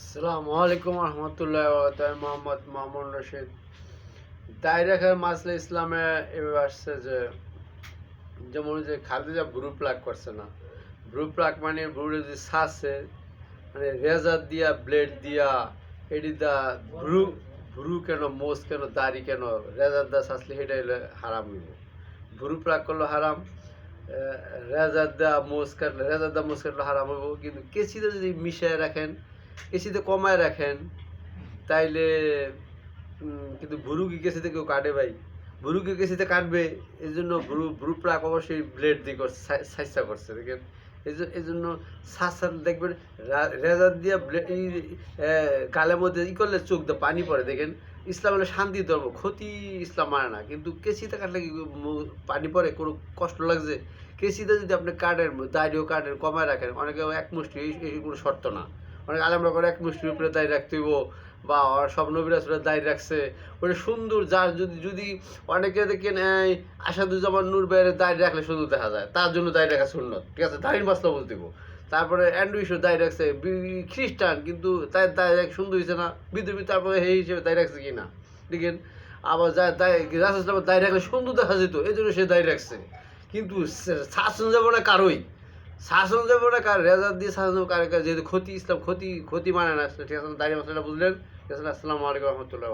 আসসালামু আলাইকুম রহমতুল্লাহ মোহাম্মদ মামুন রশিদ। দায় রাখার মাসলা ইসলামে এভাবে আসছে যে যেমন যে খালেদা ভ্রু প্লাক করছে না, ভ্রু প্লাক মানে ভ্রুরে যে ছাঁচে মানে রেজার দিয়া ব্লেড দিয়া এটি দা ভ্রু ভ্রু কেন মোষ কেন দাড়ি কেন রেজার দা ছাঁচলে সেটা হলে হারাম হইব। ভ্রু প্লাক করলো হারাম, রেজার দা মোষ কাটলে রেজার দা মোষ কাটলে হারাম হইব। কিন্তু কেঁচিতে যদি মিশায় রাখেন, কেঁচিতে কমায় রাখেন তাইলে কিন্তু ভুরু কি কেঁচিতে কেউ কাটে ভাই? ভুরু কি কেঁচিতে কাটবে? এই জন্য ভুরু প্রাক অবশ্যই ব্লেড দিয়ে সাইজটা করছে দেখেন। এই জন্য সাসার দেখবেন রেজার দিয়ে গালের মধ্যে করলে চোখ দিয়ে পানি পড়ে দেখেন। ইসলাম হলো শান্তি ধর্ম, ক্ষতি ইসলাম মানে না, কিন্তু কেঁচিতে কাটলে কি পানি পড়ে? কোনো কষ্ট লাগছে? কেঁচিতে যদি আপনি কাটেন, দাড়িও কাটেন, কমায় রাখেন, অনেকে এক মুষ্টি, এই কোনো শর্ত না। অনেক আলেমরা করে এক মুষ্টির উপরে দায় রাখতে হইব, বা সব নবীর রাসূলের দায় রাখছে ওটা সুন্দর। যার যদি অনেকে দেখেন আসাদুজ্জামান নূর ভাইয়ের দায় রাখলে সুন্দর দেখা যায়, তার জন্য দায় রাখা সুন্নত, ঠিক আছে, দাড়ির মাসলা বলতে দিব। তারপরে অ্যান্ড্রুইশও দায় রাখছে, খ্রিস্টান, কিন্তু তার দায় রাখ সুন্দর হয়েছে না, বিধর্মী, তারপরে সেই হিসেবে দায় রাখছে কি না দেখেন। আবার রাসূল ইসলামের দায় রাখলে সুন্দর দেখা যেত, এই জন্য সে দায় রাখছে। কিন্তু শাসন যাবো না কারোই, শাসন যাবো না কার, রেজার দিয়ে শাসন যাবো কার? যেহেতু ক্ষতি ইসলাম ক্ষতি মানে না, ঠিক আছে। দাঁড়িয়ে মশলাটা বুঝলেন? ঠিক আছে। আসসালামু আলাইকুম রহমতুল্লাহ।